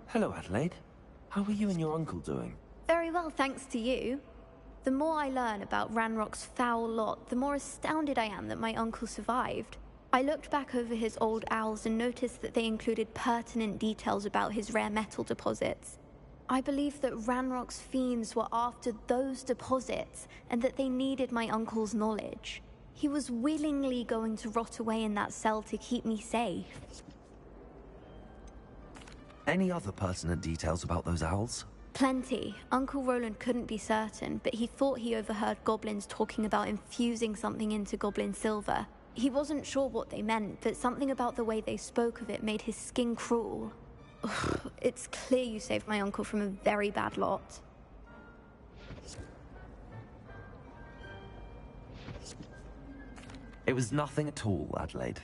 Hello, Adelaide. How are you and your uncle doing? Very well, thanks to you. The more I learn about Ranrock's foul lot, the more astounded I am that my uncle survived. I looked back over his old owls and noticed that they included pertinent details about his rare metal deposits. I believe that Ranrock's fiends were after those deposits and that they needed my uncle's knowledge. He was willingly going to rot away in that cell to keep me safe. Any other pertinent details about those owls? Plenty. Uncle Roland couldn't be certain, but he thought he overheard goblins talking about infusing something into goblin silver. He wasn't sure what they meant, but something about the way they spoke of it made his skin crawl. Ugh, it's clear you saved my uncle from a very bad lot. It was nothing at all, Adelaide.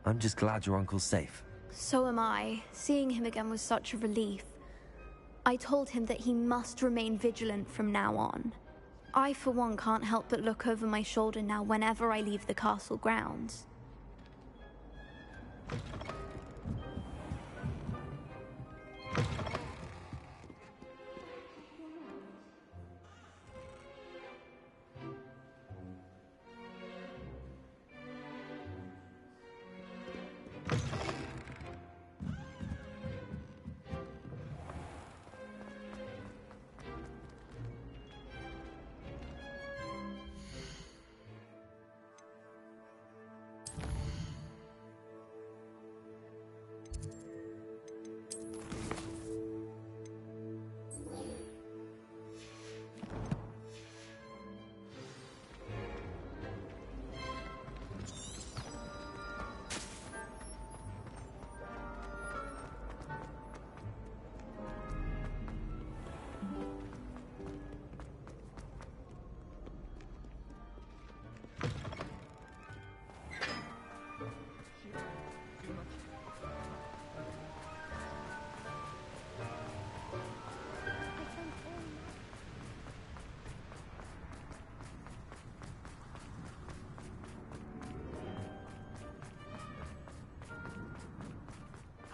I'm just glad your uncle's safe. So am I. Seeing him again was such a relief. I told him that he must remain vigilant from now on. I, for one, can't help but look over my shoulder now whenever I leave the castle grounds.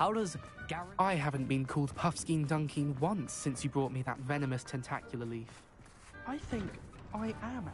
How does Garrett... I haven't been called Puffskein Dunkeen once since you brought me that venomous tentacular leaf. I think I am.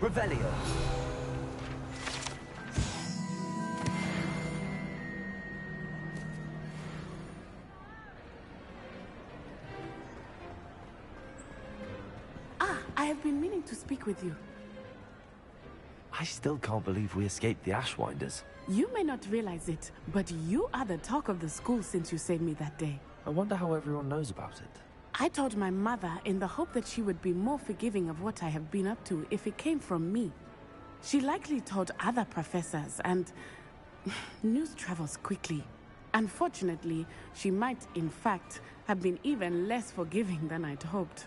Revelio. I have been meaning to speak with you. I still can't believe we escaped the Ashwinders. You may not realize it, but you are the talk of the school since you saved me that day. I wonder how everyone knows about it. I told my mother in the hope that she would be more forgiving of what I have been up to if it came from me. She likely told other professors, and news travels quickly. Unfortunately, she might, in fact, have been even less forgiving than I'd hoped.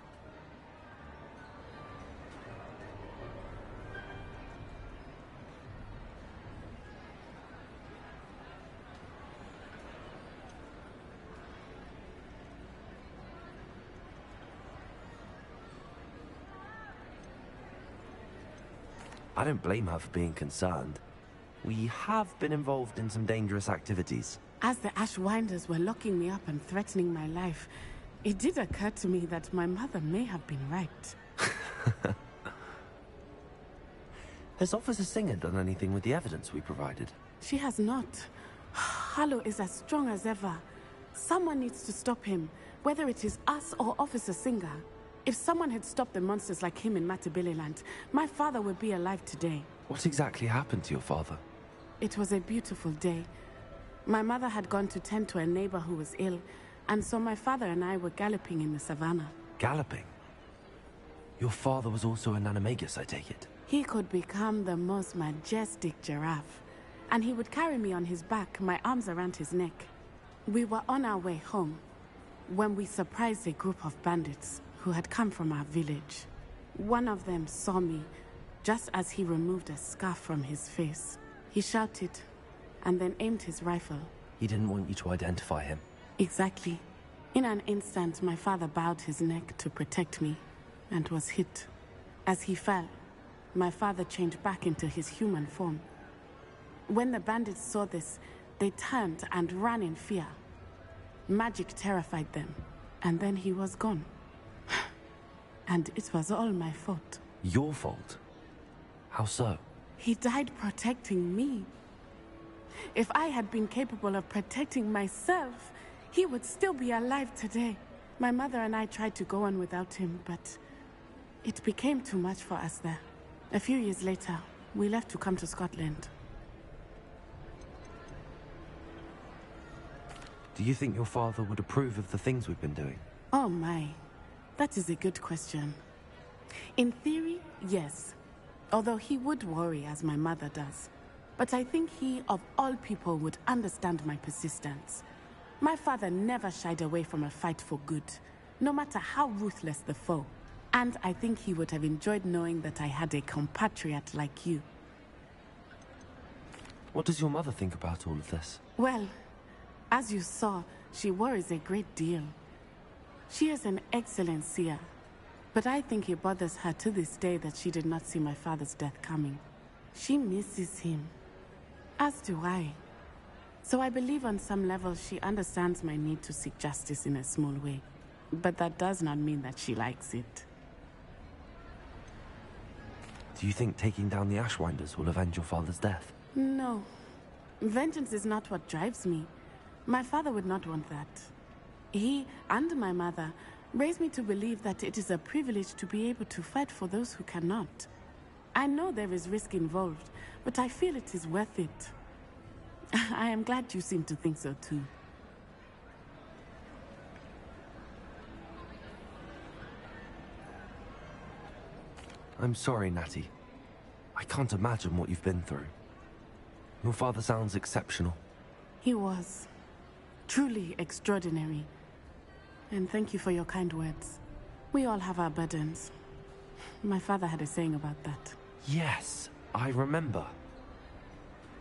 I don't blame her for being concerned. We have been involved in some dangerous activities. As the Ashwinders were locking me up and threatening my life, it did occur to me that my mother may have been right. Has Officer Singer done anything with the evidence we provided? She has not. Harlow is as strong as ever. Someone needs to stop him, whether it is us or Officer Singer. If someone had stopped the monsters like him in Matabeleland, my father would be alive today. What exactly happened to your father? It was a beautiful day. My mother had gone to tend to a neighbor who was ill, And so my father and I were galloping in the savannah. Galloping? Your father was also an animagus, I take it? He could become the most majestic giraffe, and he would carry me on his back, my arms around his neck. We were on our way home when we surprised a group of bandits who had come from our village. One of them saw me just as he removed a scarf from his face. He shouted and then aimed his rifle. He didn't want you to identify him. Exactly. In an instant, my father bowed his neck to protect me and was hit. As he fell, my father changed back into his human form. When the bandits saw this, they turned and ran in fear. Magic terrified them, and then he was gone. And it was all my fault. Your fault? How so? He died protecting me. If I had been capable of protecting myself, he would still be alive today. My mother and I tried to go on without him, but it became too much for us there. A few years later, we left to come to Scotland. Do you think your father would approve of the things we've been doing? Oh my, that is a good question. In theory, yes. Although he would worry, as my mother does. But I think he, of all people, would understand my persistence. My father never shied away from a fight for good, no matter how ruthless the foe. And I think he would have enjoyed knowing that I had a compatriot like you. What does your mother think about all of this? Well, as you saw, she worries a great deal. She is an excellent seer, but I think it bothers her to this day that she did not see my father's death coming. She misses him, as do I. So I believe on some level she understands my need to seek justice in a small way. But that does not mean that she likes it. Do you think taking down the Ashwinders will avenge your father's death? No. Vengeance is not what drives me. My father would not want that. He and my mother raised me to believe that it is a privilege to be able to fight for those who cannot. I know there is risk involved, but I feel it is worth it. I am glad you seem to think so too. I'm sorry, Natty. I can't imagine what you've been through. Your father sounds exceptional. He was. Truly extraordinary. And thank you for your kind words. We all have our burdens. My father had a saying about that. Yes, I remember.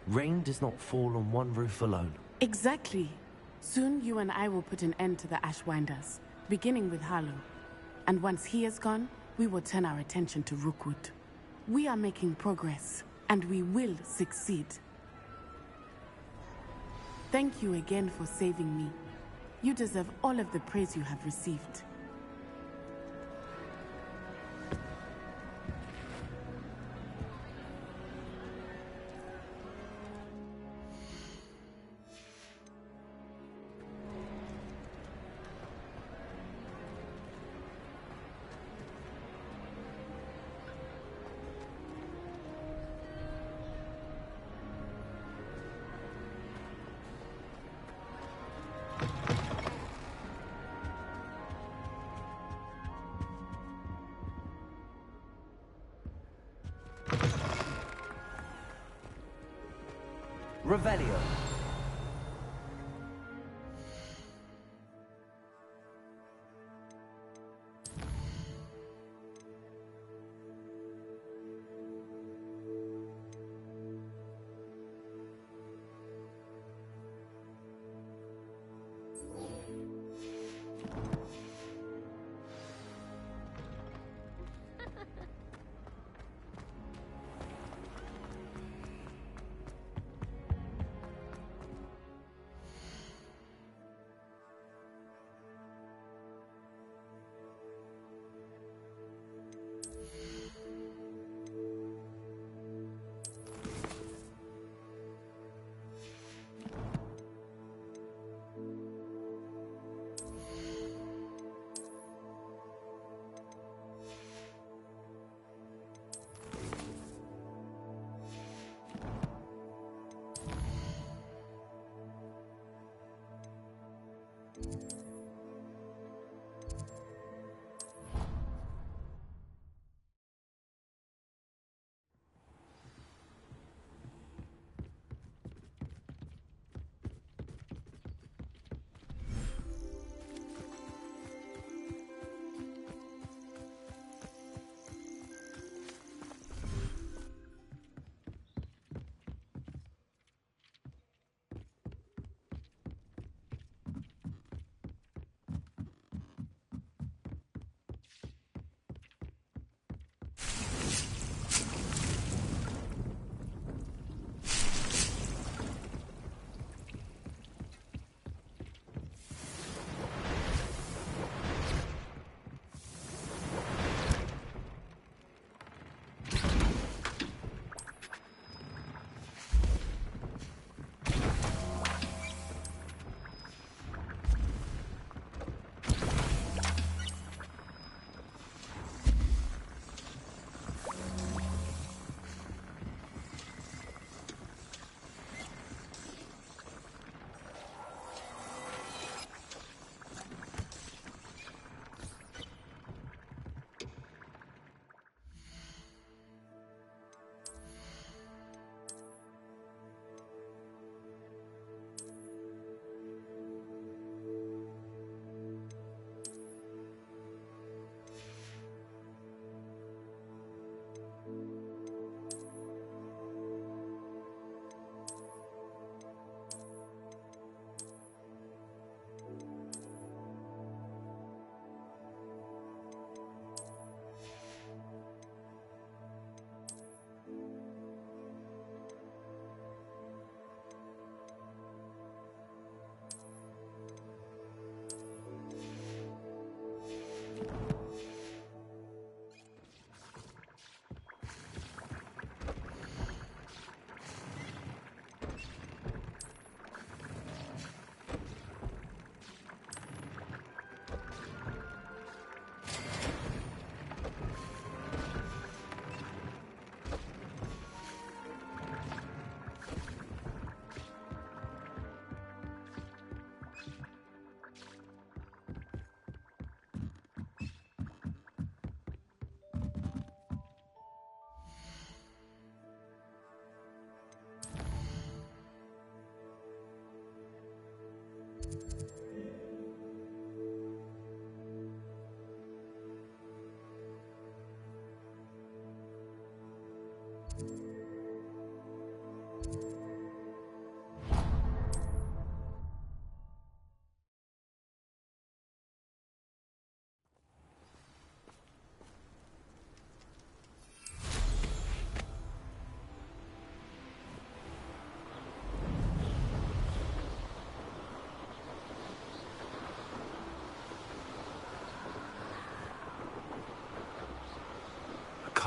Rain does not fall on one roof alone. Exactly. Soon you and I will put an end to the Ashwinders, beginning with Harlow. And once he is gone, we will turn our attention to Rookwood. We are making progress, and we will succeed. Thank you again for saving me. You deserve all of the praise you have received. Revelio.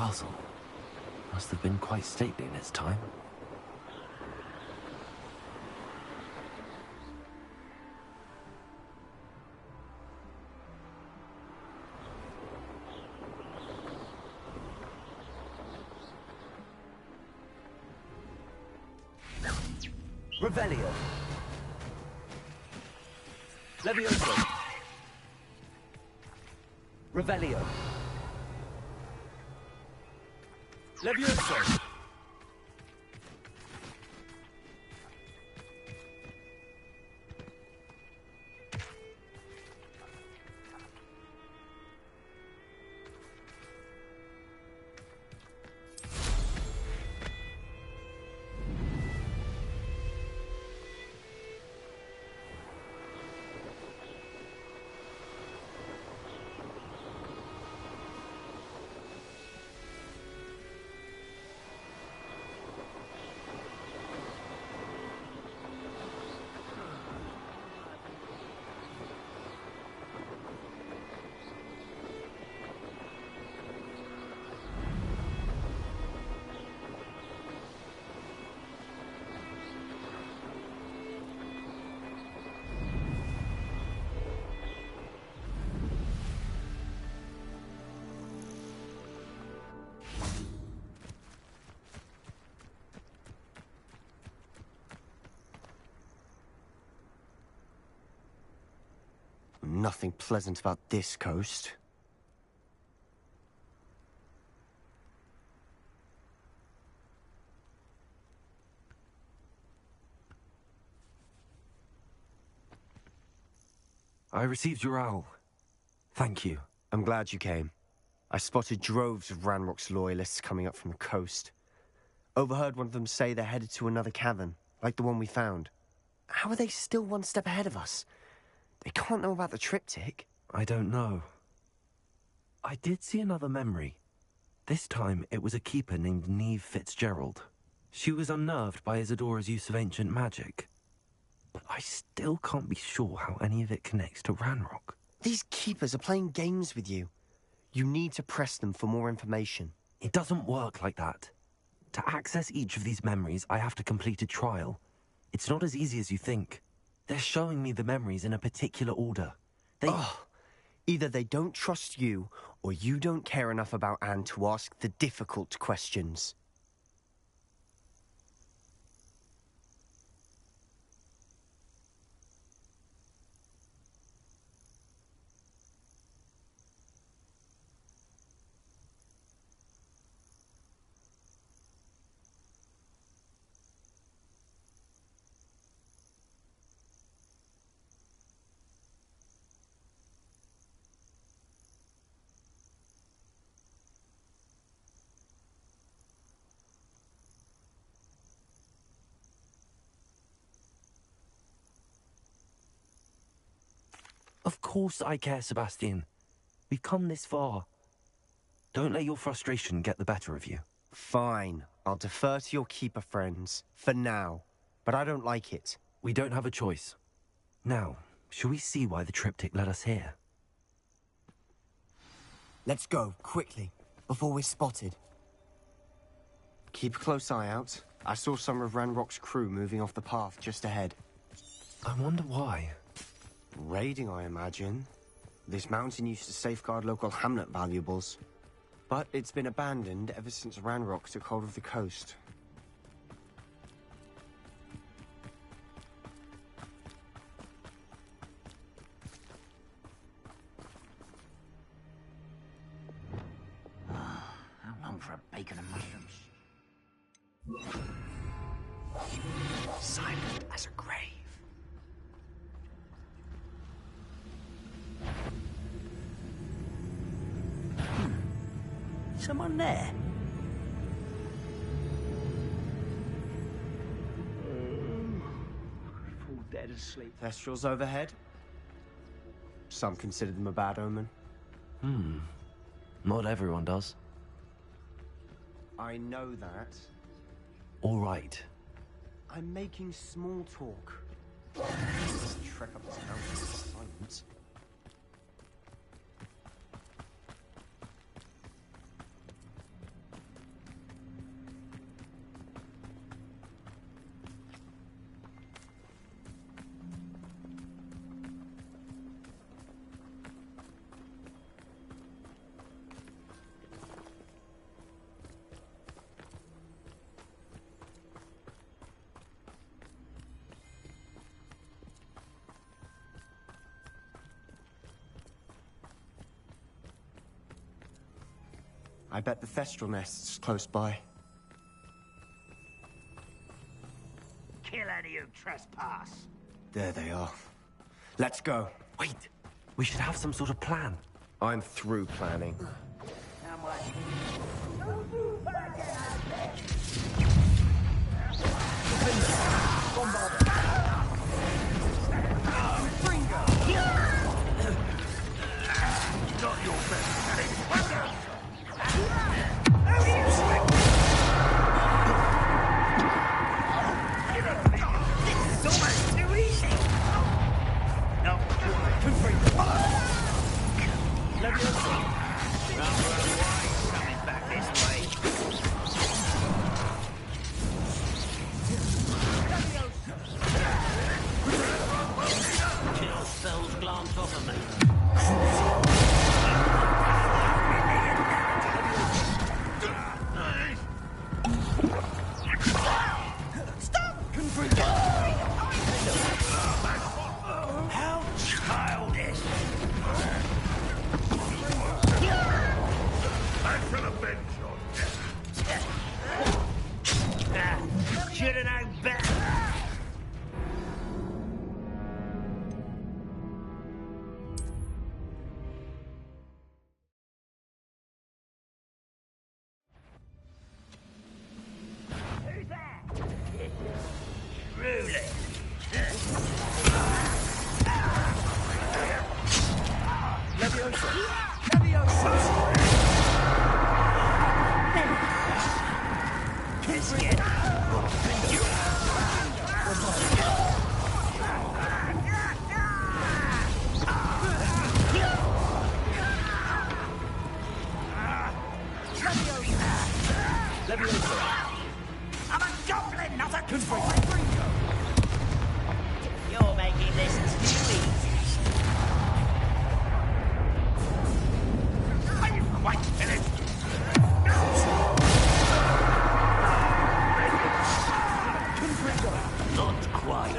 castle. Must have been quite stately in its time. Revelio. Levioso. Revelio. Levioso. Nothing pleasant about this coast. I received your owl. Thank you. I'm glad you came. I spotted droves of Ranrock's loyalists coming up from the coast. Overheard one of them say they're headed to another cavern, like the one we found. How are they still one step ahead of us? They can't know about the triptych. I don't know. I did see another memory. This time it was a keeper named Neve Fitzgerald. She was unnerved by Isadora's use of ancient magic. But I still can't be sure how any of it connects to Ranrock. These keepers are playing games with you. You need to press them for more information. It doesn't work like that. To access each of these memories, I have to complete a trial. It's not as easy as you think. They're showing me the memories in a particular order. Either they don't trust you, or you don't care enough about Anne to ask the difficult questions. Of course I care, Sebastian. We've come this far. Don't let your frustration get the better of you. Fine. I'll defer to your keeper friends. For now. But I don't like it. We don't have a choice. Now, shall we see why the triptych led us here? Let's go, quickly, before we're spotted. Keep a close eye out. I saw some of Ranrock's crew moving off the path just ahead. I wonder why. Raiding, I imagine. This mountain used to safeguard local hamlet valuables. But it's been abandoned ever since Ranrock took hold of the coast. How long for a bacon and mushrooms? Silent as a grave. Someone there? Fall dead asleep. Thestrals overhead? Some consider them a bad omen. Not everyone does. I know that. All right. I'm making small talk. Trek up this mountain in silence. I bet the Thestral nest's close by. Kill any who trespass. There they are. Let's go. Wait, we should have some sort of plan. I'm through planning. How much? Not your best, it's almost too easy. No, coming back this way. Chill spells glance off of me. How childish! I shall avenge your death. Should have known better. Who's that? Truly. I'm a goblin, not a toy. You're making this too easy. Are you quite finished? Not quite.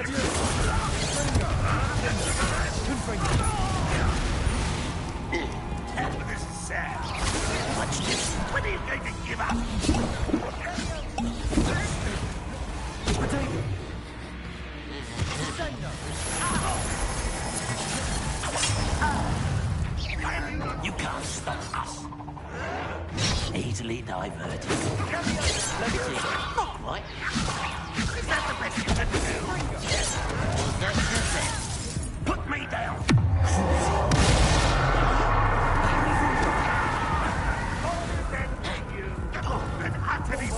This is sad. Watch this. When are you going to give up? You can't stop us. Easily diverted. Not quite. Is that the best you can do? Was that the best? Put me down. And utterly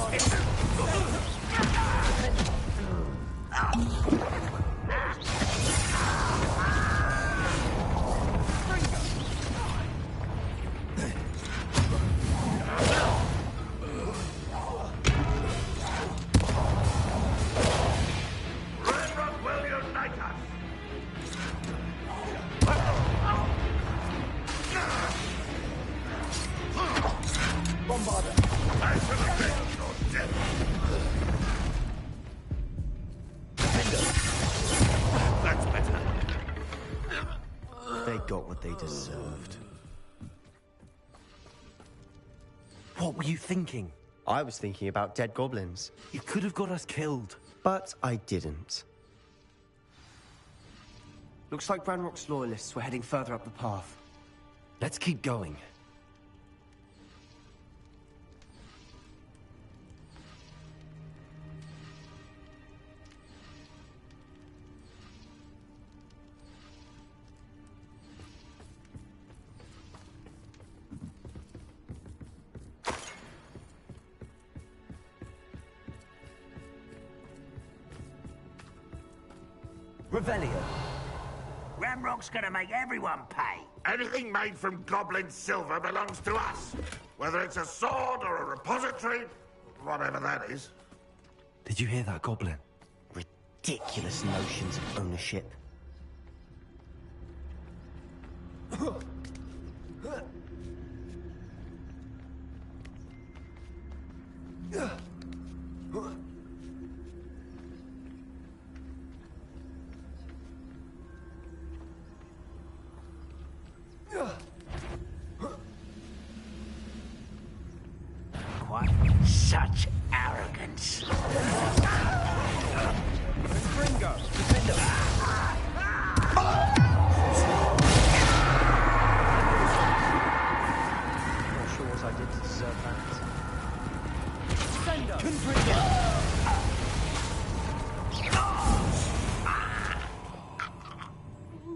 That's better. They got what they deserved. What were you thinking? I was thinking about dead goblins, You could have got us killed. but I didn't. Looks like Ranrock's loyalists were heading further up the path. Let's keep going. Revelio. Ramrock's gonna make everyone pay. Anything made from goblin silver belongs to us. Whether it's a sword or a repository, whatever that is. Did you hear that, Goblin? Ridiculous notions of ownership.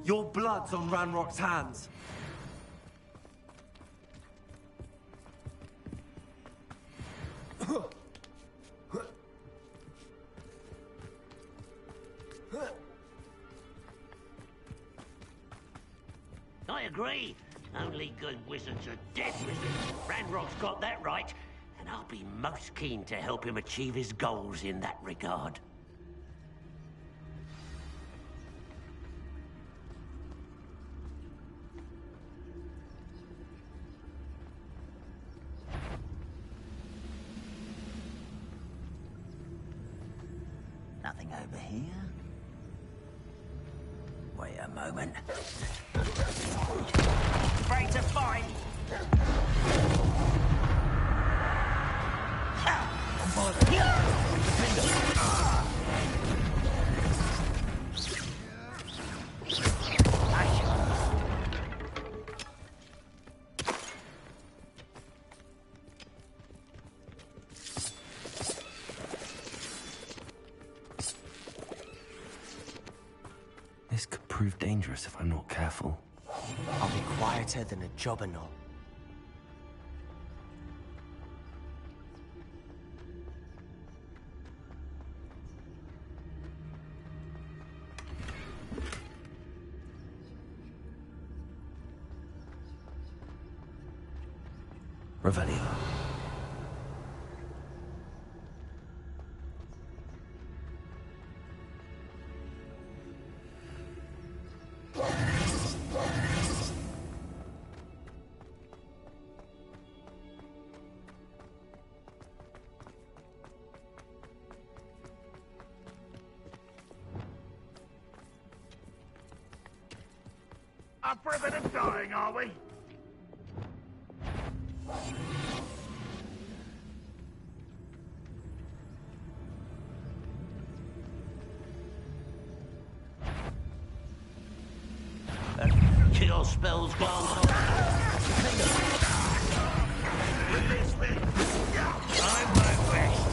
Your blood's on Ranrock's hands. I agree. Only good wizards are dead wizards. Ranrock's got that right, and I'll be most keen to help him achieve his goals in that regard. Nothing over here. Wait a moment. Afraid to fight. This could prove dangerous if I'm not careful. I'll be quieter than a jobberknoll. Revelio. Up for a bit of dying, are we? Kill spells gone. Release me! I won't rest.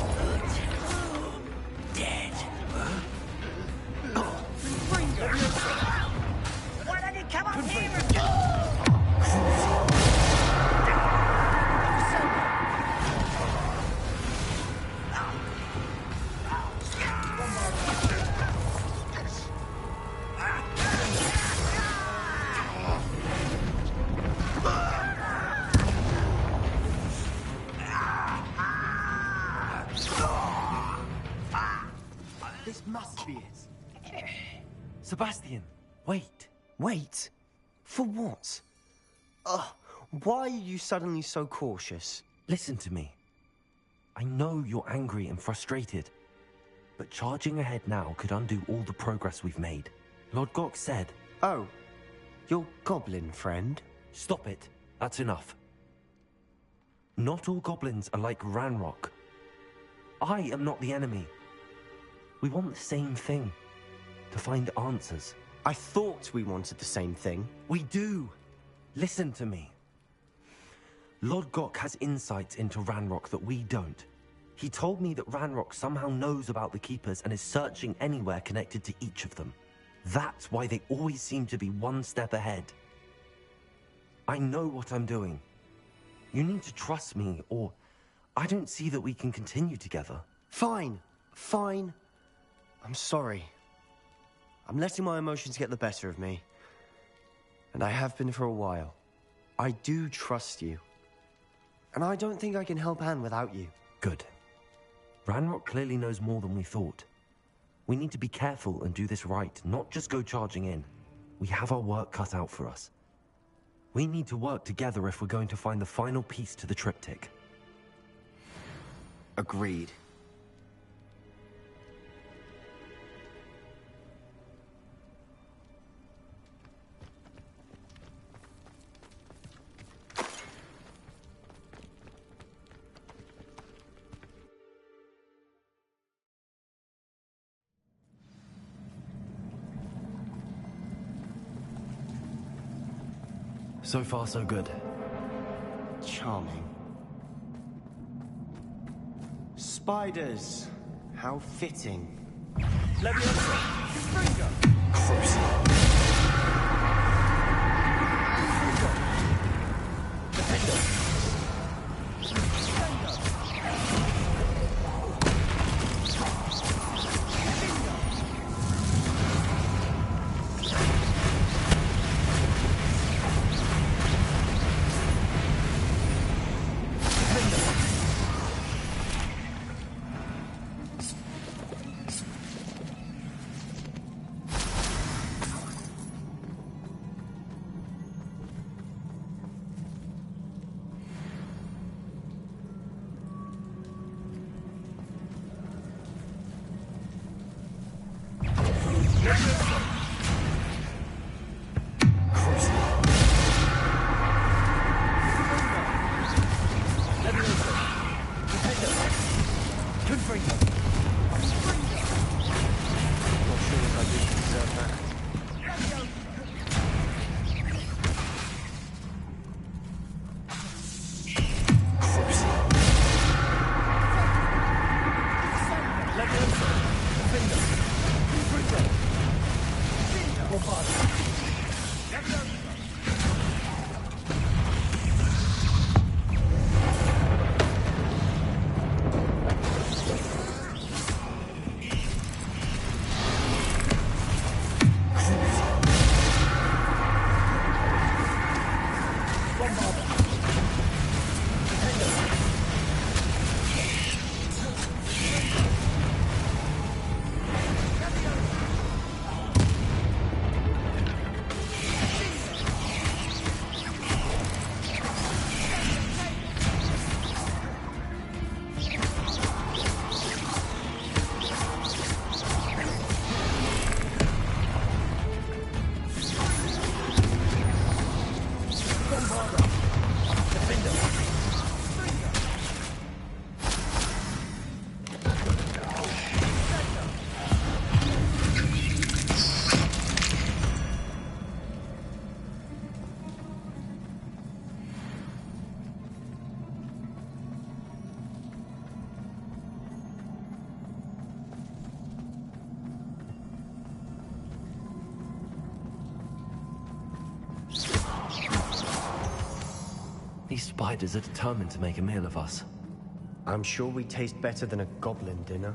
Dead. Why don't you come up here and This must be it. Sebastian, wait. Wait? For what? Why are you suddenly so cautious? Listen to me. I know you're angry and frustrated, but charging ahead now could undo all the progress we've made. Lord Gok said... Oh, your goblin friend? Stop it. That's enough. Not all goblins are like Ranrock. I am not the enemy. We want the same thing. To find answers. I thought we wanted the same thing. We do. Listen to me. Lord Gok has insights into Ranrock that we don't. He told me that Ranrock somehow knows about the Keepers and is searching anywhere connected to each of them. That's why they always seem to be one step ahead. I know what I'm doing. You need to trust me, or I don't see that we can continue together. Fine. Fine. I'm sorry. I'm letting my emotions get the better of me. And I have been for a while. I do trust you. And I don't think I can help Anne without you. Good. Ranrock clearly knows more than we thought. We need to be careful and do this right, not just go charging in. We have our work cut out for us. We need to work together if we're going to find the final piece to the triptych. Agreed. So far, so good. Charming. Spiders. How fitting. Leviosa, Springer. These spiders are determined to make a meal of us. I'm sure we taste better than a goblin dinner.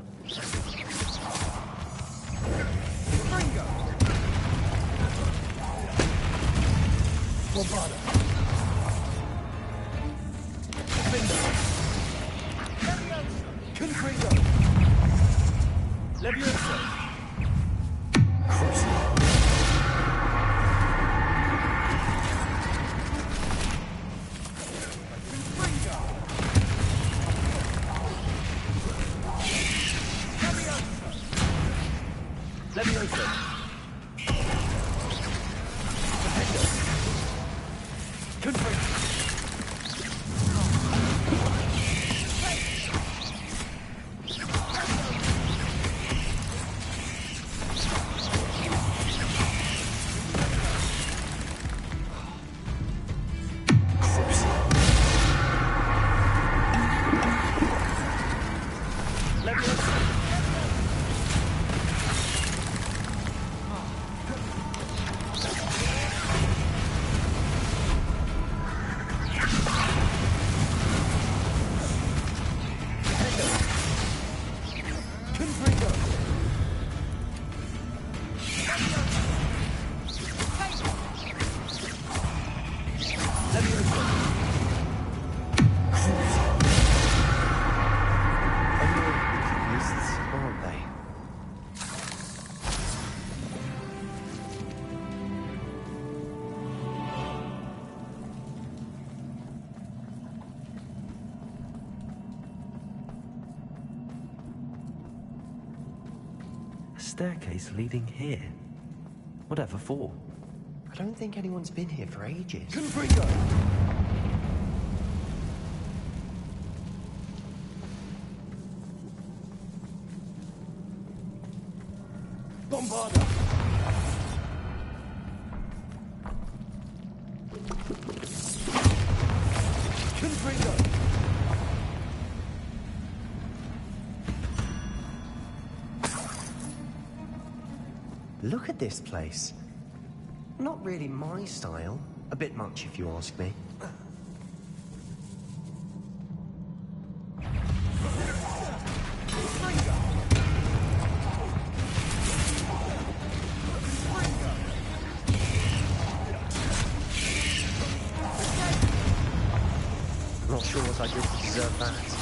Staircase leading here. Whatever for? I don't think anyone's been here for ages. Look at this place. Not really my style. A bit much, if you ask me. Not sure what I did to deserve that.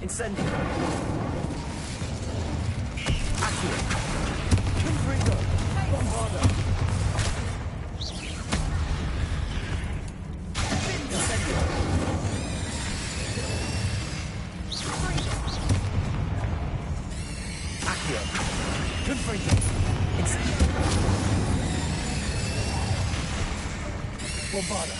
Incendio. Accio. Confringo. Bombardo. Incendio. Accio. Confringo. Incendio. Bombardo.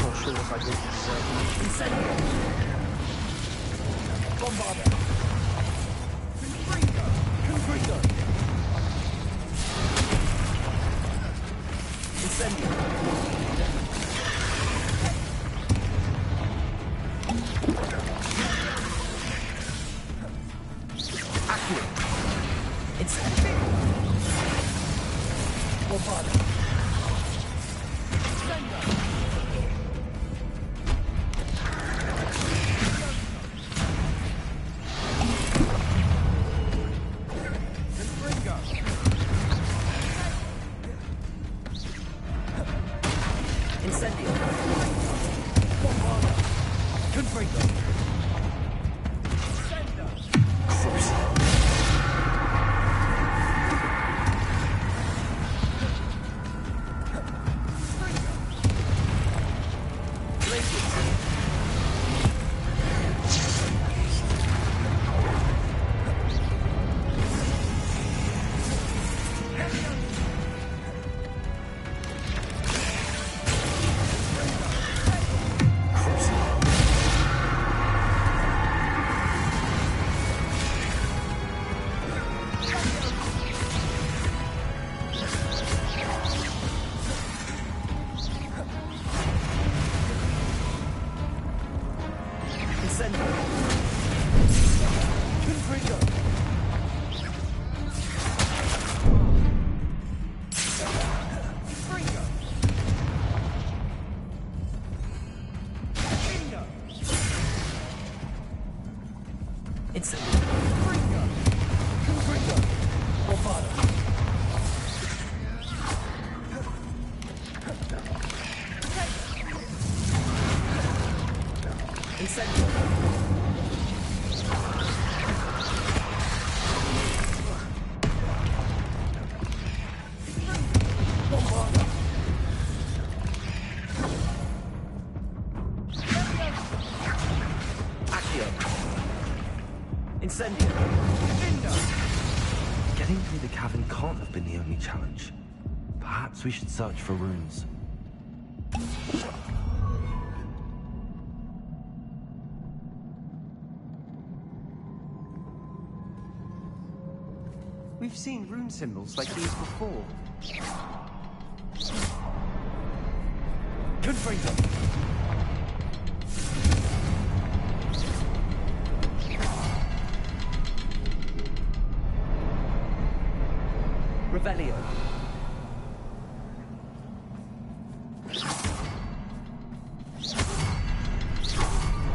Not sure if I did deserve it. Incendio. Bombardo. Confringo. Confringo. Incendio. Accio. Incendio. Bombardo. Incendio. Bombardo. Confringo. Crucible. Incendio. Confringo. Confringo. Bingo. Incendio. Confringo. Confringo. Bombardo. Incendio. Bombardo. Accio. Incendio. Bingo. Getting through the cavern can't have been the only challenge. Perhaps we should search for runes. We've seen rune symbols like these before. Confringo. Revelio.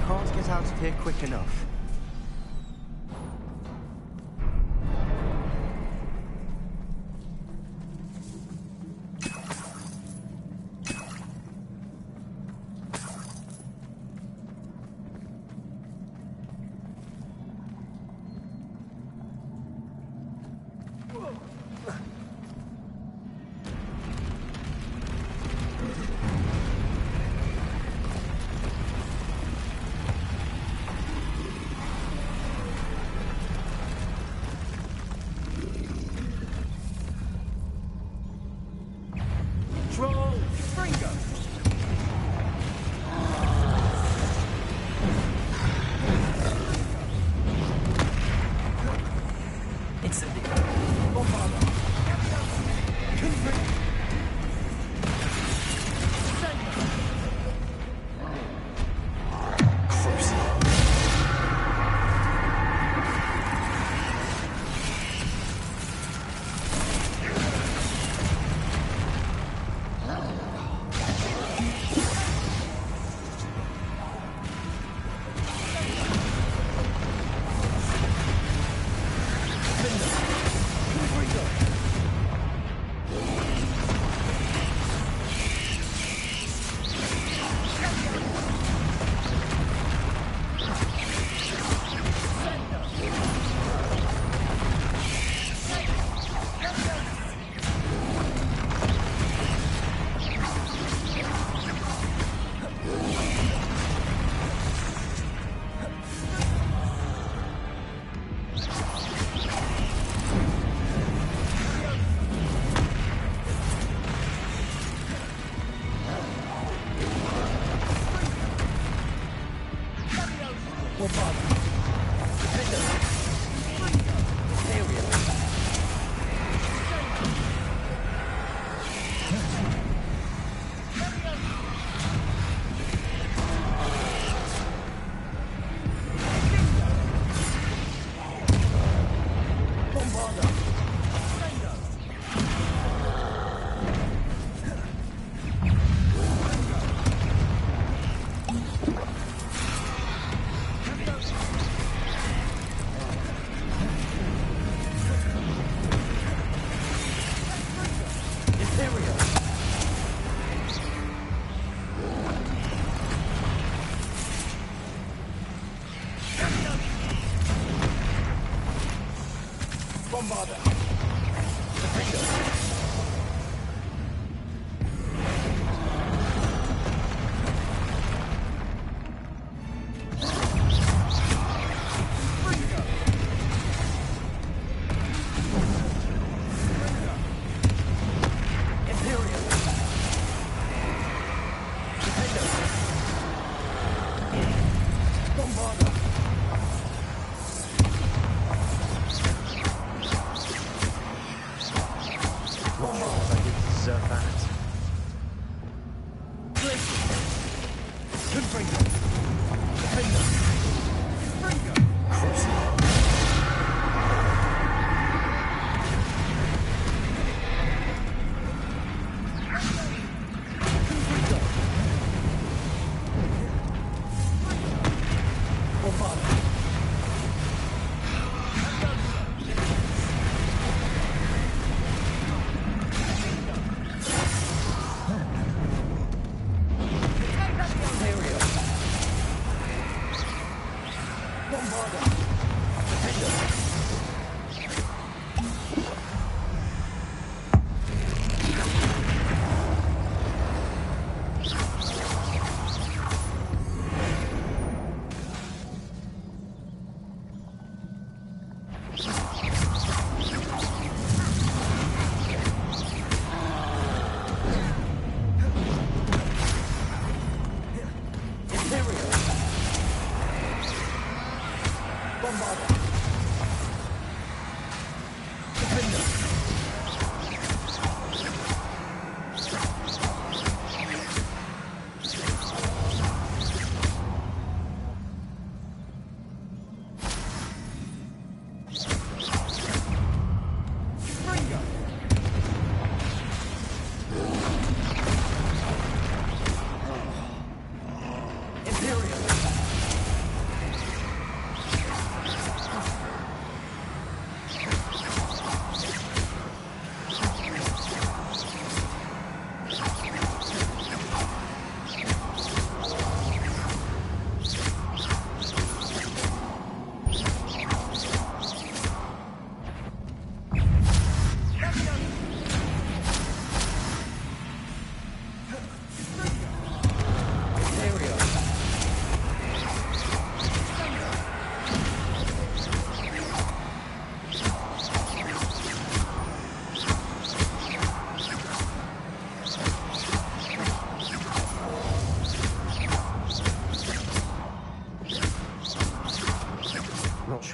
Can't get out of here quick enough.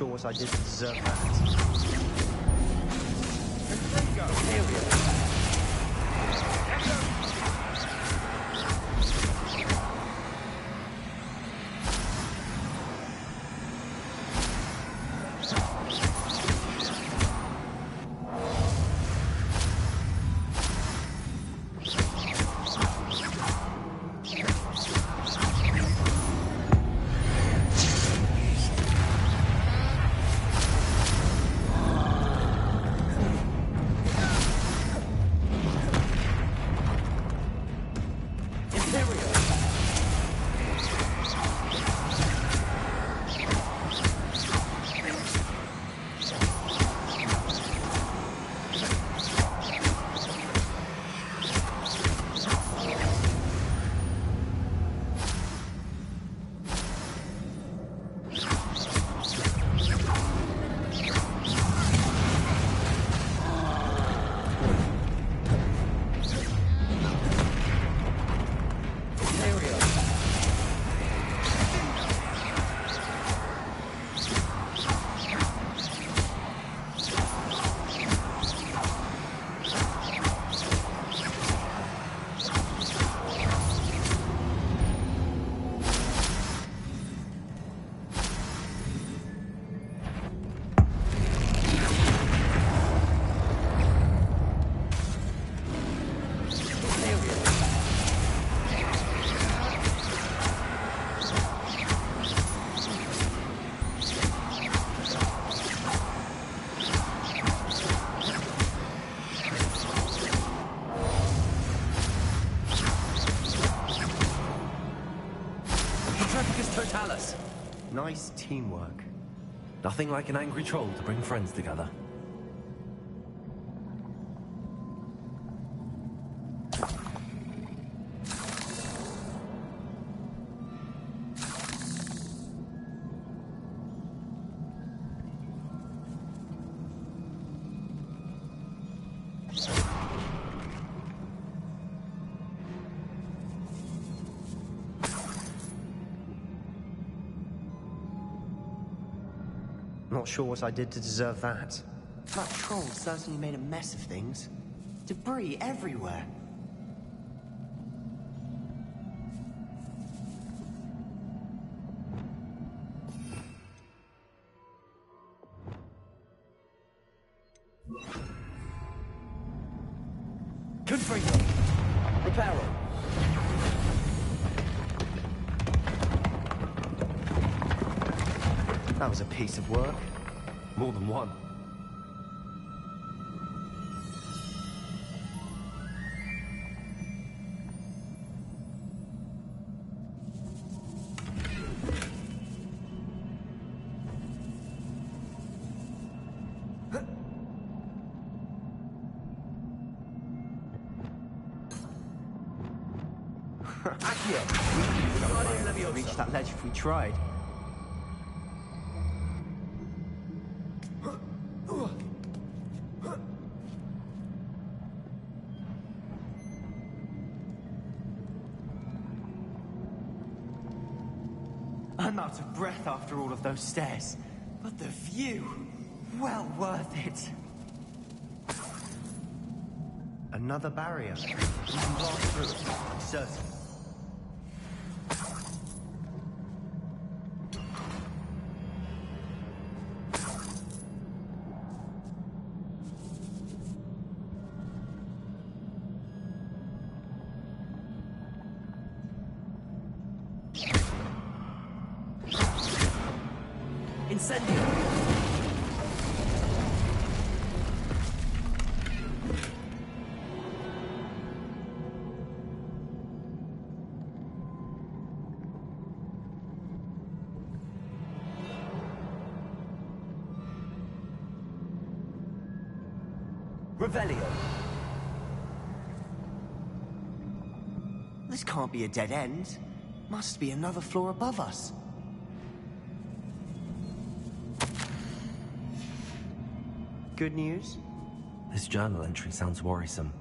Sure what I did to deserve that. Here we go. Totalis! Nice teamwork. Nothing like an angry troll to bring friends together. Not sure what I did to deserve that. That troll certainly made a mess of things. Debris everywhere. Confringo! Reparo! That was a piece of work. More than one. We could reach that ledge if we tried. I'm out of breath after all of those stairs. But the view, well worth it. Another barrier. We can blast through it, I'm certain. Incendio! Revelio! This can't be a dead end. Must be another floor above us. Good news? This journal entry sounds worrisome.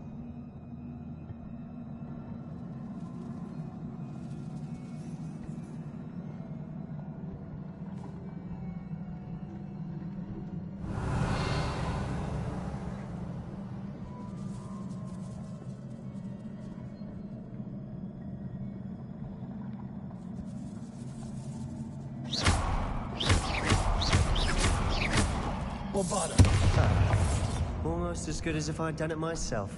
Almost as good as if I'd done it myself.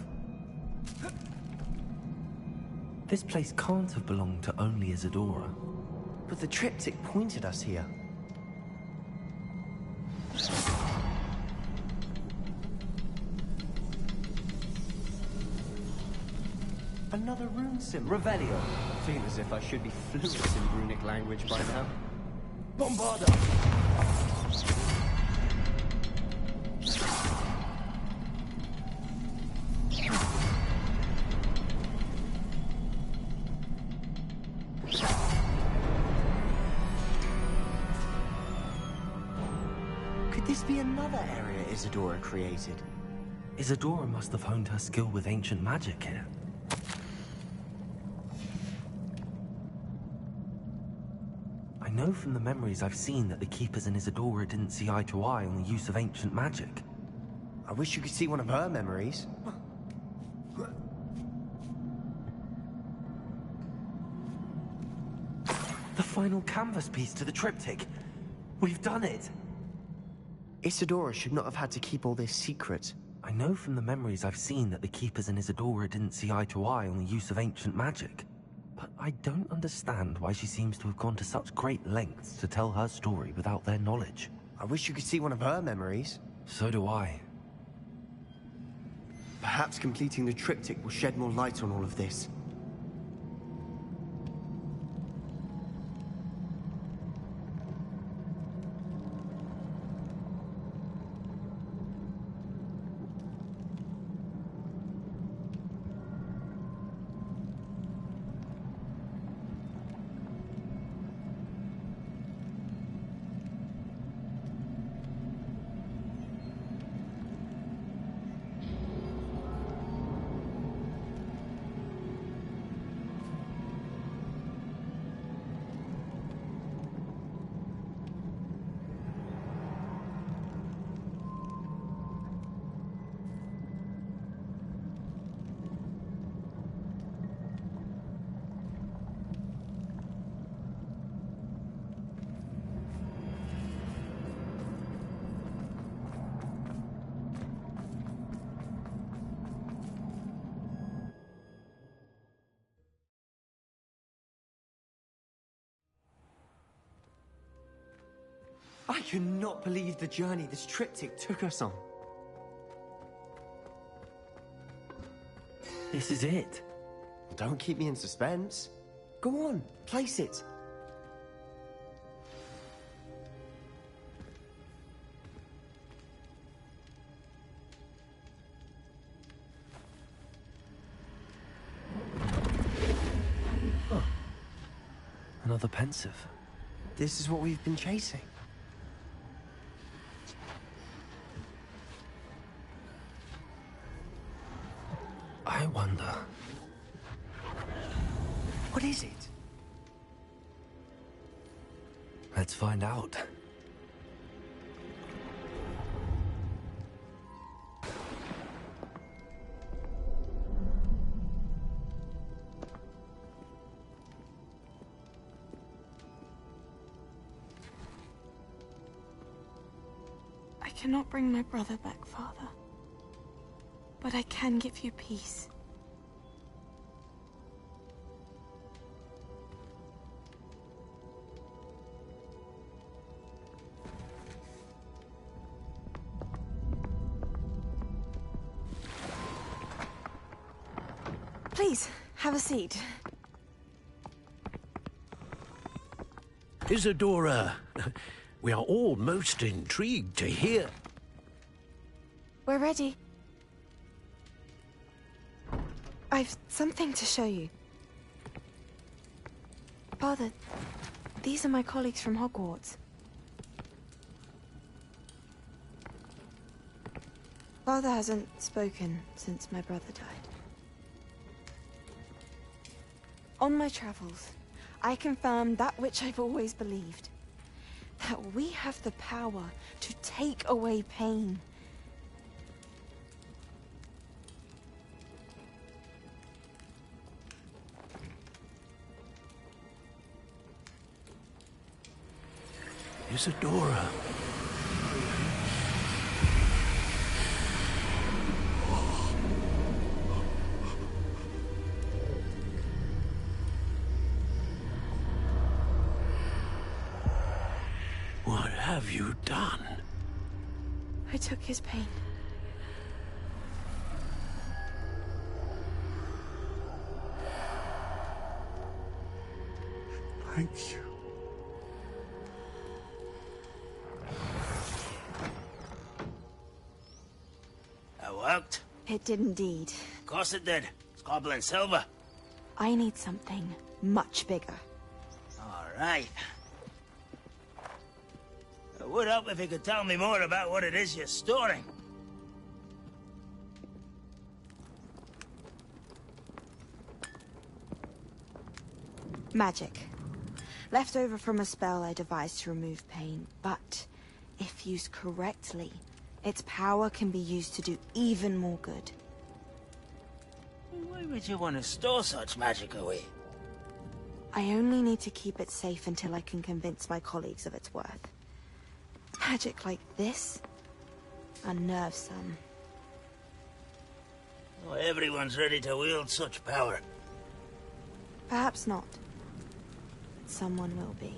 This place can't have belonged to only Isadora. But the triptych pointed us here. Another rune symbol. Revelio! Feel as if I should be fluent in runic language by now. Bombarda! Could this be another area Isadora created? Isadora must have honed her skill with ancient magic here. I know from the memories I've seen that the Keepers and Isadora didn't see eye to eye on the use of ancient magic. I wish you could see one of her memories. The final canvas piece to the triptych. We've done it! Isadora should not have had to keep all this secret. I know from the memories I've seen that the Keepers and Isadora didn't see eye to eye on the use of ancient magic. But I don't understand why she seems to have gone to such great lengths to tell her story without their knowledge. I wish you could see one of her memories. So do I. Perhaps completing the triptych will shed more light on all of this. I cannot believe the journey this triptych took us on. This is it. Don't keep me in suspense. Go on, place it. Oh. Another pensive. This is what we've been chasing. I wonder... What is it? Let's find out. I cannot bring my brother back, Father. But I can give you peace. Please, have a seat. Isadora, we are all most intrigued to hear. We're ready. I've something to show you. Father, these are my colleagues from Hogwarts. Father hasn't spoken since my brother died. On my travels, I confirmed that which I've always believed. That we have the power to take away pain. Isadora. What have you done? I took his pain. Thank you. That worked? It did indeed. Of course it did. It's goblin silver. I need something much bigger. All right. It would help if you could tell me more about what it is you're storing. Magic. Left over from a spell I devised to remove pain, but if used correctly, its power can be used to do even more good. Why would you want to store such magic away? I only need to keep it safe until I can convince my colleagues of its worth. Magic like this unnerves some. Not everyone's ready to wield such power. Perhaps not. Someone will be.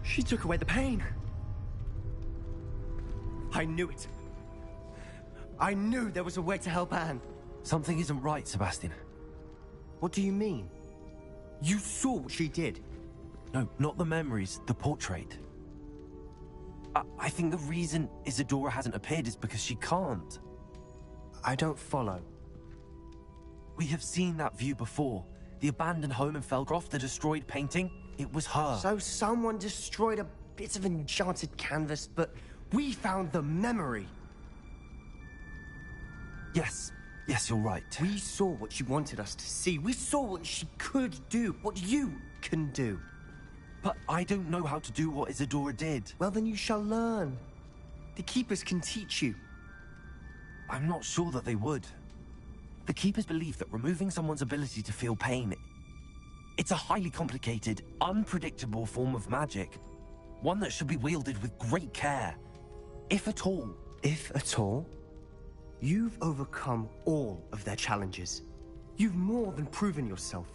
She took away the pain. I knew it. I knew there was a way to help Anne. Something isn't right, Sebastian. What do you mean? You saw what she did. No, not the memories, the portrait. I think the reason Isadora hasn't appeared is because she can't. I don't follow. We have seen that view before. The abandoned home in Felgroth, the destroyed painting, it was her. So someone destroyed a bit of enchanted canvas, but we found the memory. Yes, you're right. We saw what she wanted us to see. We saw what she could do, what you can do. But I don't know how to do what Isadora did. Well, then you shall learn. The Keepers can teach you. I'm not sure that they would. The Keepers believe that removing someone's ability to feel pain, it's a highly complicated, unpredictable form of magic. One that should be wielded with great care. If at all. If at all? You've overcome all of their challenges. You've more than proven yourself.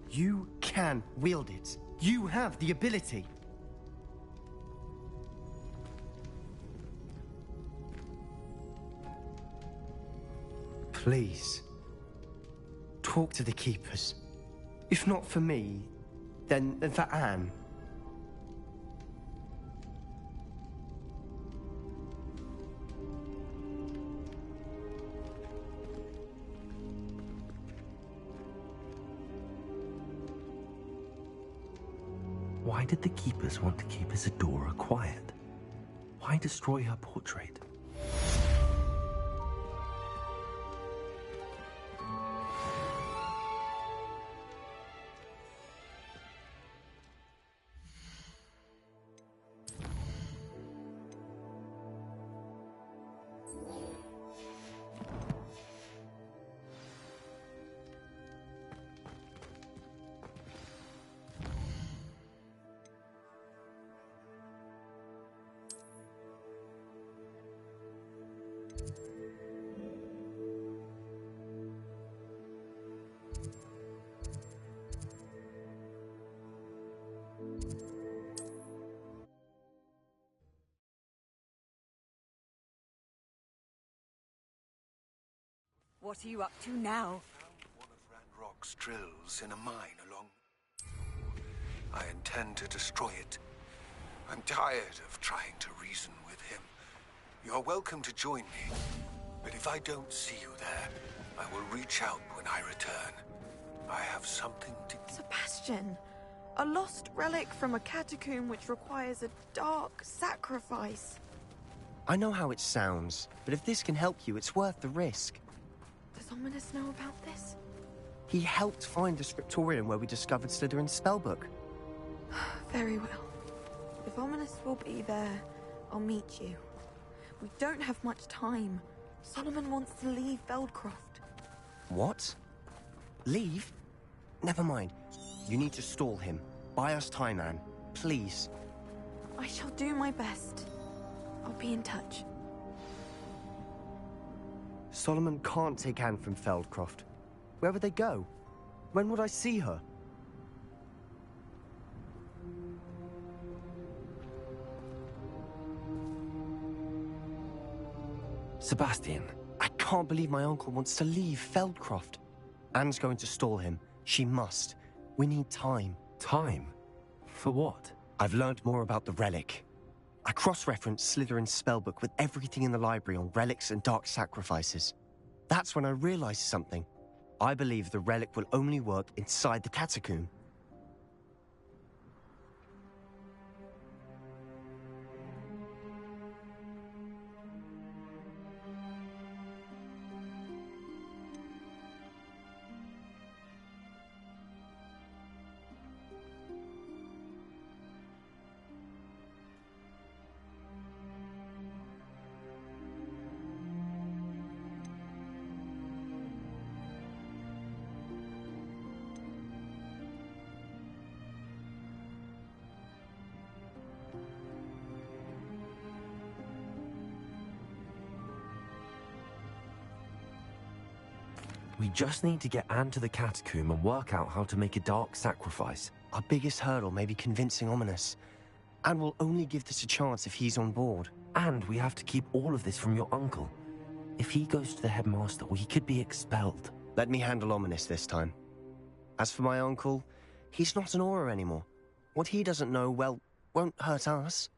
You can wield it. You have the ability. Please, talk to the Keepers. If not for me, then for Anne. Why did the Keepers want to keep Isadora quiet? Why destroy her portrait? What are you up to now? One of Ranrock's drills in a mine along... I intend to destroy it. I'm tired of trying to reason with him. You're welcome to join me, but if I don't see you there, I will reach out when I return. I have something to... Sebastian, a lost relic from a catacomb which requires a dark sacrifice. I know how it sounds, but if this can help you, it's worth the risk. Does Ominous know about this? He helped find the scriptorium where we discovered Slytherin's spellbook. Very well. If Ominous will be there, I'll meet you. We don't have much time. Solomon wants to leave Feldcroft. What? Leave? Never mind. You need to stall him. Buy us time, Anne. Please. I shall do my best. I'll be in touch. Solomon can't take Anne from Feldcroft. Where would they go? When would I see her? Sebastian. I can't believe my uncle wants to leave Feldcroft. Anne's going to stall him. She must. We need time. Time? For what? I've learned more about the relic. I cross-referenced Slytherin's spellbook with everything in the library on relics and dark sacrifices. That's when I realized something. I believe the relic will only work inside the catacomb. We just need to get Anne to the catacomb and work out how to make a dark sacrifice. Our biggest hurdle may be convincing Ominous. Anne will only give this a chance if he's on board. And we have to keep all of this from your uncle. If he goes to the headmaster, we could be expelled. Let me handle Ominous this time. As for my uncle, he's not an Auror anymore. What he doesn't know, well, won't hurt us.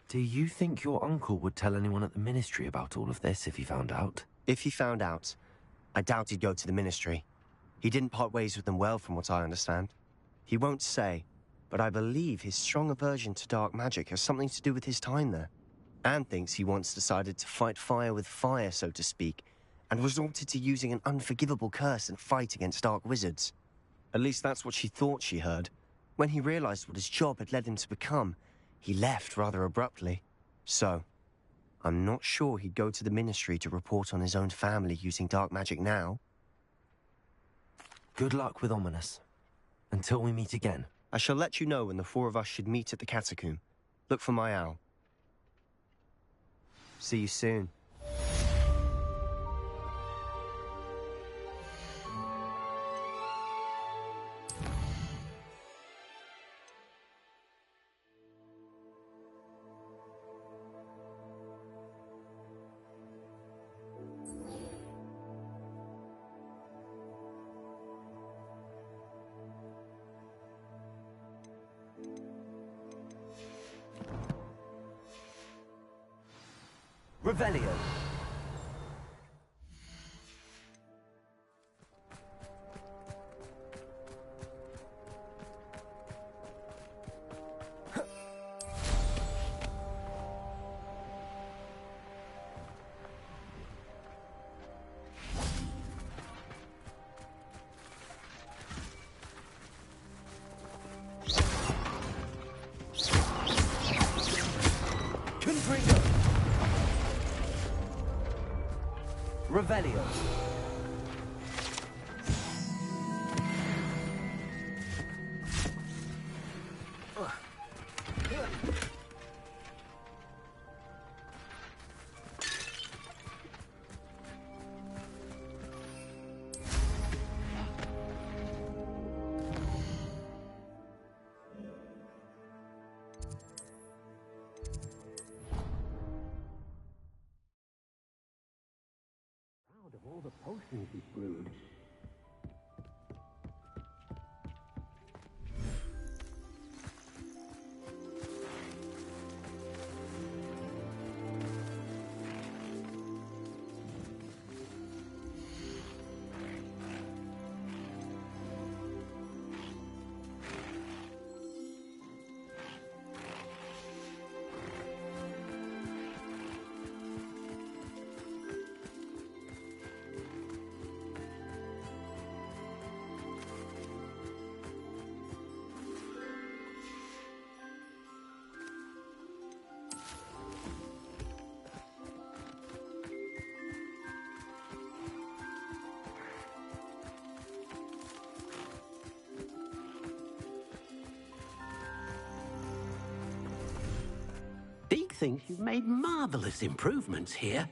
Do you think your uncle would tell anyone at the Ministry about all of this if he found out? If he found out, I doubt he'd go to the Ministry. He didn't part ways with them well, from what I understand. He won't say, but I believe his strong aversion to dark magic has something to do with his time there. Anne thinks he once decided to fight fire with fire, so to speak, and resorted to using an unforgivable curse and fight against dark wizards. At least that's what she thought she heard. When he realized what his job had led him to become, he left rather abruptly. So, I'm not sure he'd go to the Ministry to report on his own family using dark magic now. Good luck with Ominous. Until we meet again. I shall let you know when the four of us should meet at the catacomb. Look for my owl. See you soon. Revelio. Revelio. All the potions he's brewed. Deke thinks you've made marvelous improvements here.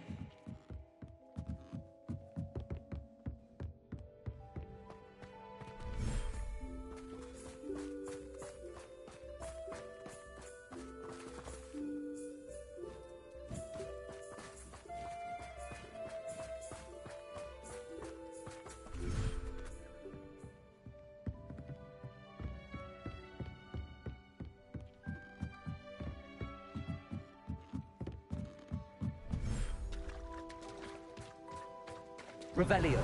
Revelio.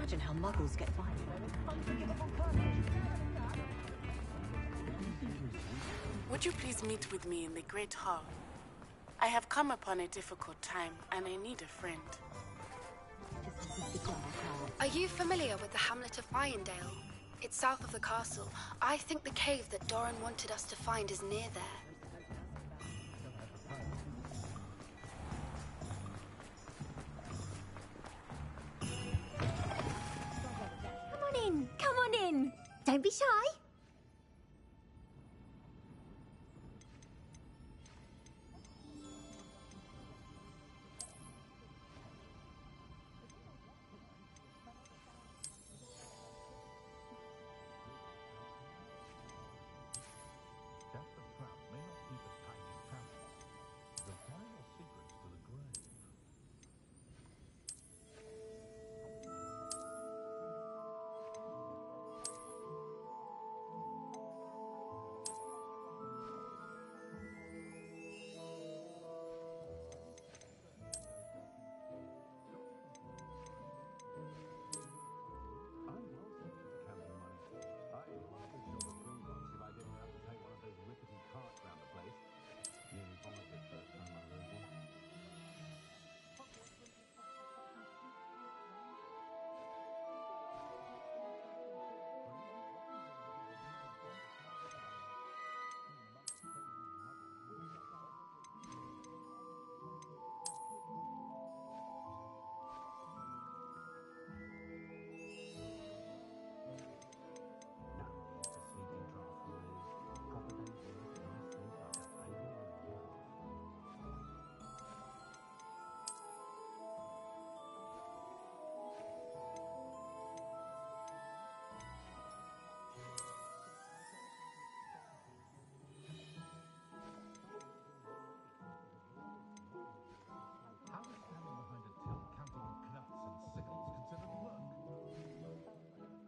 imagine how muggles get by. Would you please meet with me in the Great Hall? I have come upon a difficult time, and I need a friend. Are you familiar with the hamlet of Irondale? It's south of the castle. I think the cave that Doran wanted us to find is near there. Come on in. Don't be shy.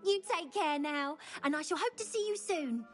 You take care now, and I shall hope to see you soon.